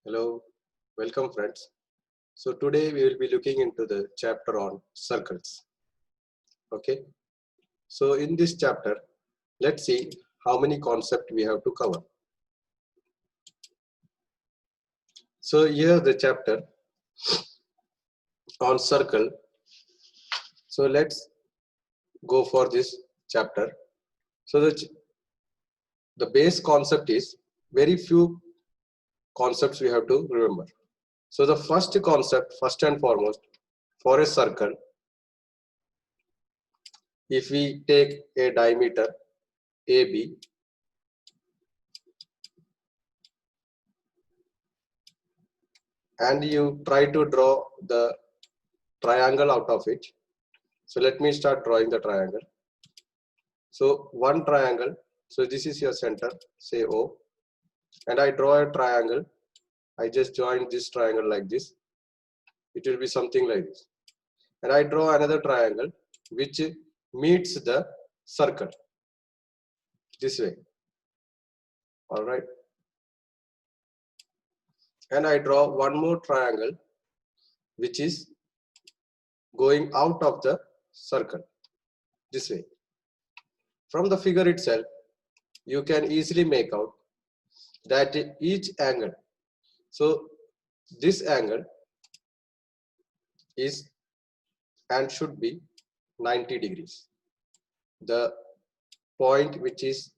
Hello, welcome friends. So today we will be looking into the chapter on circles. Okay. So in this chapter, let's see how many concepts we have to cover. So here the chapter on circle. So let's go for this chapter. So the base concept is very few concepts we have to remember. So the first concept, first and foremost, for a circle, if we take a diameter AB and you try to draw the triangle out of it. So let me start drawing the triangle. So one triangle, so this is your center, say O, and I draw a triangle. I just join this triangle like this. It will be something like this. And I draw another triangle which meets the circle this way. All right. And I draw one more triangle which is going out of the circle this way. From the figure itself, you can easily make out that each angle, so this angle is and should be 90 degrees. The point which is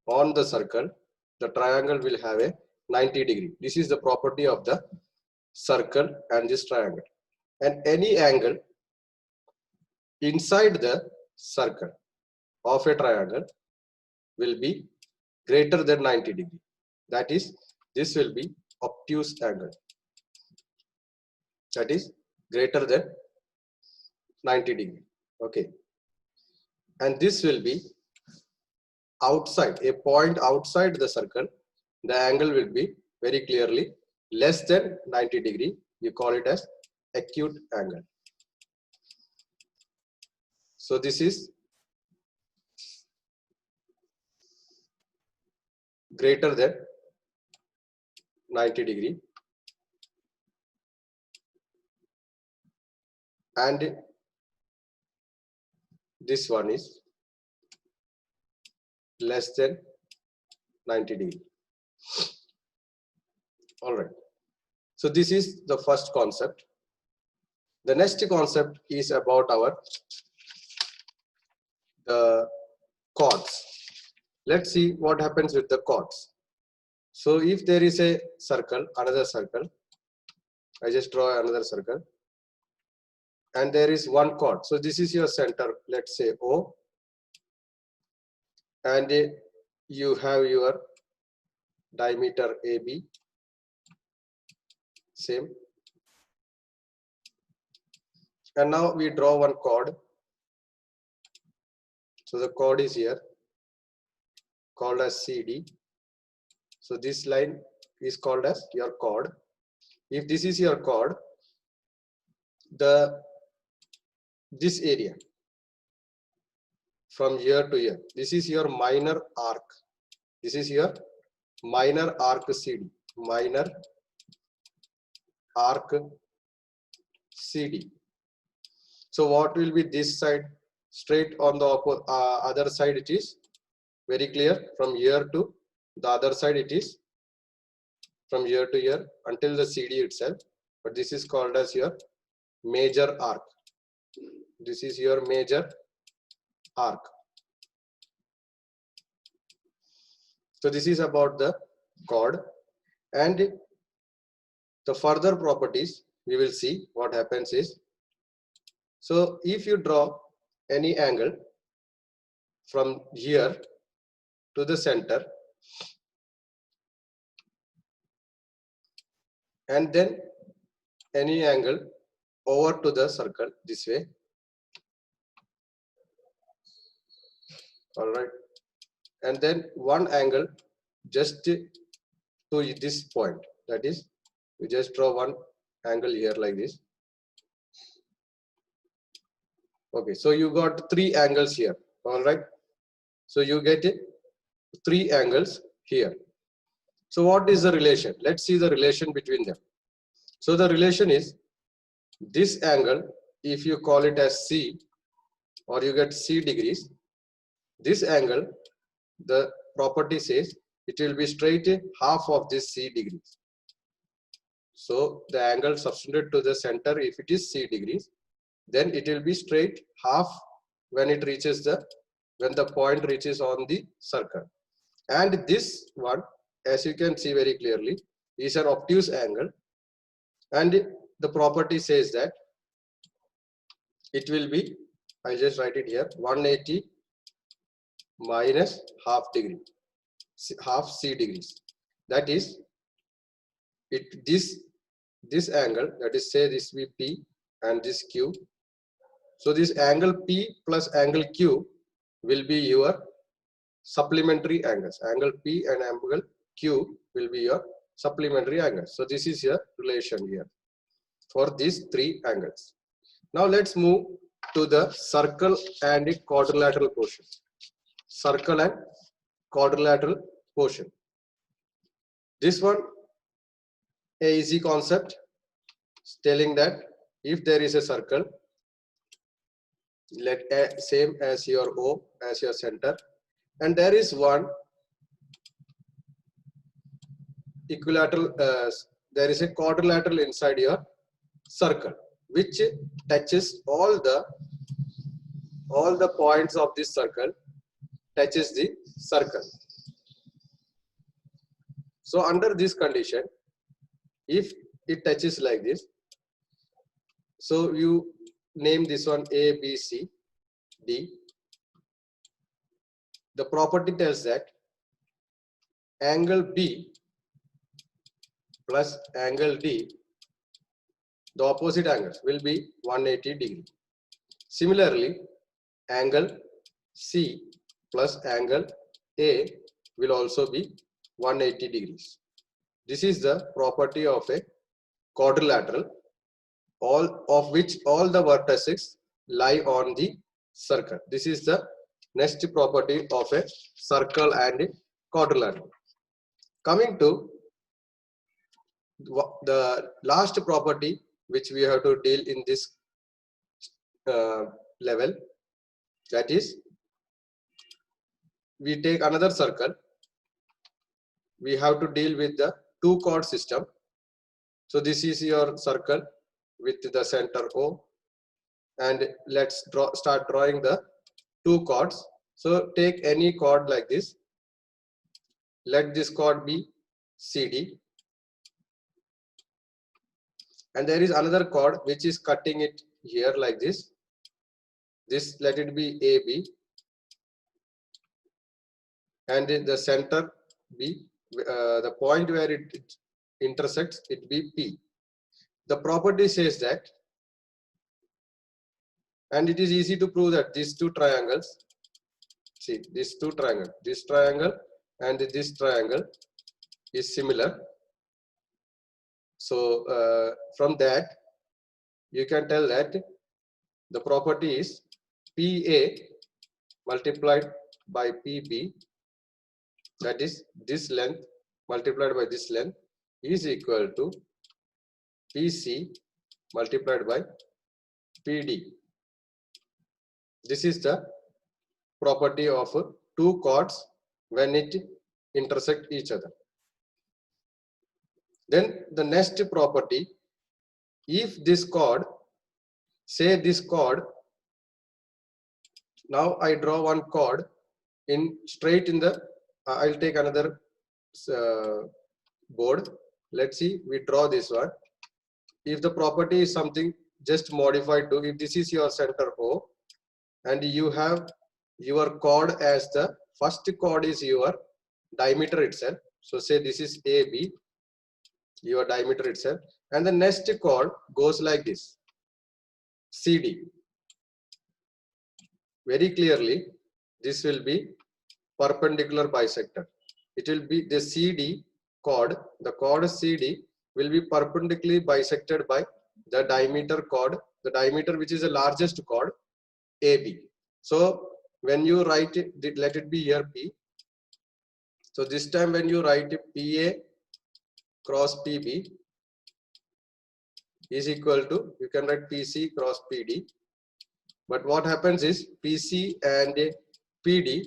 on the circle, the triangle will have a 90 degree. This is the property of the circle and this triangle. And any angle inside the circle of a triangle will be greater than 90 degree. That is, this will be obtuse angle. That is greater than 90 degree. Okay. And this will be outside, a point outside the circle. The angle will be very clearly less than 90 degree. You call it as acute angle. So this is greater than 90 degree. And this one is less than 90 degree. All right. So this is the first concept. The next concept is about the chords. Let's see what happens with the chords. So if there is a circle, another circle, I just draw another circle, and there is one chord. So this is your center, let's say O, and you have your diameter AB, same. And now we draw one chord. So the chord is here, called as CD. So this line is called as your chord. If this is your chord, this area from here to here, this is your minor arc. This is your minor arc CD, minor arc CD. So what will be this side? Straight on the other side, it is very clear. From here to the other side, it is from here to here until the CD itself. But this is called as your major arc. This is your major arc. So this is about the chord, and the further properties we will see. What happens is, so if you draw any angle from here to the center, and then any angle over to the circle this way, all right, and then one angle just to this point, that is, we just draw one angle here like this. Okay, so you got three angles here, all right. So you get three angles here. So what is the relation? Let's see the relation between them. So the relation is this angle, if you call it as C, or you get C degrees, this angle, the property says it will be straight half of this C degrees. So the angle subtended to the center, if it is C degrees, then it will be straight half when it reaches when the point reaches on the circle. And this one, as you can see very clearly, is an obtuse angle, and the property says that it will be, I'll just write it here, 180 minus half degree, half C degrees. That is, this angle, that is, say this be P and this Q. So this angle P plus angle Q will be your supplementary angles. Angle P and angle Q will be your supplementary angles. So this is your relation here for these three angles. Now let's move to the circle and the quadrilateral portion. Circle and quadrilateral portion. This one, a easy concept, telling that if there is a circle, let same as your O, as your center, and there is one equilateral, there is a quadrilateral inside your circle, which touches all the points of this circle, touches the circle. So under this condition, if it touches like this, so you name this one A, B, C, D. The property tells that angle B plus angle D, the opposite angles, will be 180 degree. Similarly, angle C plus angle A will also be 180 degrees. This is the property of a quadrilateral, all of which all the vertices lie on the circle. This is the next property of a circle and quadrilateral. Coming to the last property which we have to deal in this level, that is, we take another circle. We have to deal with the two chord system. So this is your circle with the center O, and let's start drawing the two chords. So take any chord like this. Let this chord be CD, and there is another chord which is cutting it here like this. This, let it be AB, and the center be the point where it intersects, it be P. The property says that, and it is easy to prove that these two triangles, see these two triangles, this triangle and this triangle is similar. So from that you can tell that the property is PA multiplied by PB, that is this length multiplied by this length, is equal to PC multiplied by PD. This is the property of two chords when it intersect each other. Then the next property, if this chord, say this chord, now I draw one chord in straight in the, I'll take another board. Let's see, we draw this one. If the property is something just modified to, if this is your center O and you have your chord as the first chord is your diameter itself. So say this is AB, your diameter itself, and the next chord goes like this, CD. Very clearly, this will be perpendicular bisector. It will be the CD chord, the chord CD will be perpendicularly bisected by the diameter chord, the diameter which is the largest chord, AB. So when you write it, let it be here P, So this time when you write PA cross PB is equal to, you can write PC cross PD. But what happens is PC and PD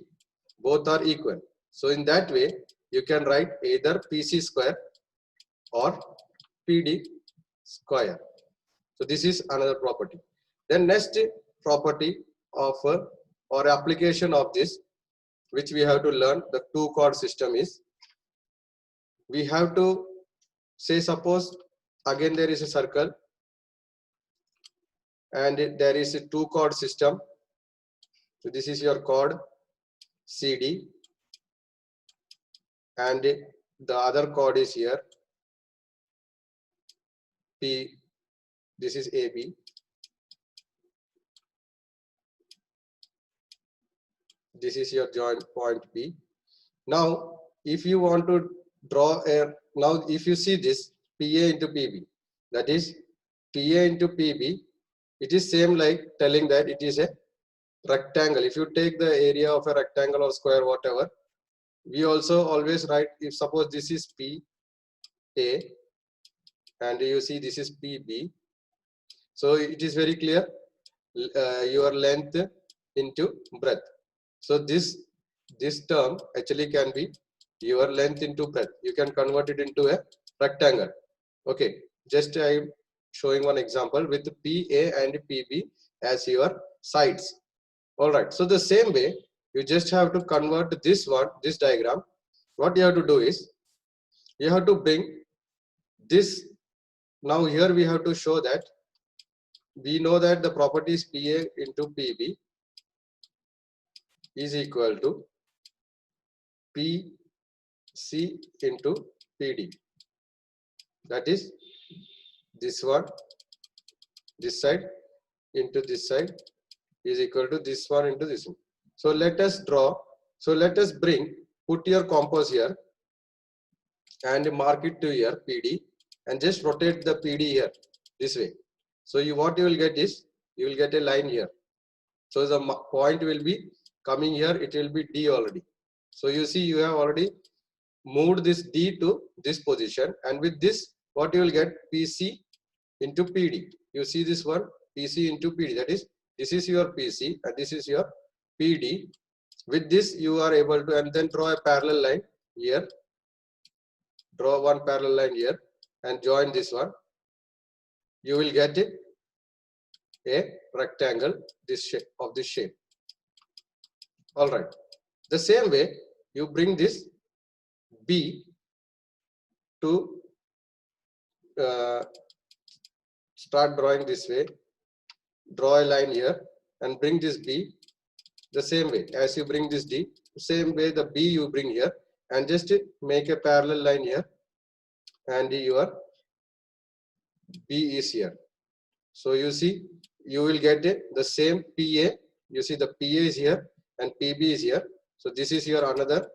both are equal. So in that way, you can write either PC square or PD square. So this is another property. Then next property of or application of this, which we have to learn, the two chord system is, we have to say, suppose again there is a circle and there is a two chord system. So this is your chord CD and the other chord is here P. This is AB. This is your joint point B. Now if you want to draw a, now if you see this PA into PB, that is PA into PB, it is same like telling that it is a rectangle. If you take the area of a rectangle or square, whatever, we also always write, if suppose this is PA and you see this is PB, so it is very clear, your length into breadth. So this term actually can be your length into breadth. You can convert it into a rectangle. Okay, just I am showing one example with PA and PB as your sides. All right, so the same way you just have to convert this one, this diagram. What you have to do is you have to bring this. Now here we have to show that we know that the property is PA into PB is equal to PC into PD. That is this one, this side into this side is equal to this one into this one. So let us draw. So let us bring, put your compass here and mark it to here PD and just rotate the PD here this way. So what you will get is, you will get a line here. So the point will be coming here, it will be D already. So you see you have already moved this D to this position, and with this what you will get, PC into PD. You see this one, PC into PD, that is this is your PC and this is your PD. With this you are able to, and then draw a parallel line here, draw one parallel line here and join this one. You will get a rectangle this shape, of this shape. All right, the same way you bring this B to start drawing this way, draw a line here and bring this B the same way as you bring this D, same way the B you bring here and just make a parallel line here, and your B is here. So you see you will get the same PA. You see the PA is here and PB is here. So this is your another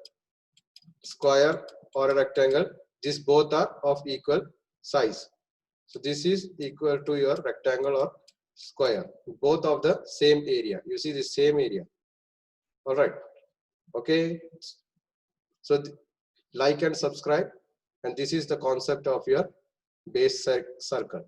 square or a rectangle. These both are of equal size. So this is equal to your rectangle or square, both of the same area. You see the same area. All right. Okay. So like and subscribe, and this is the concept of your base circle.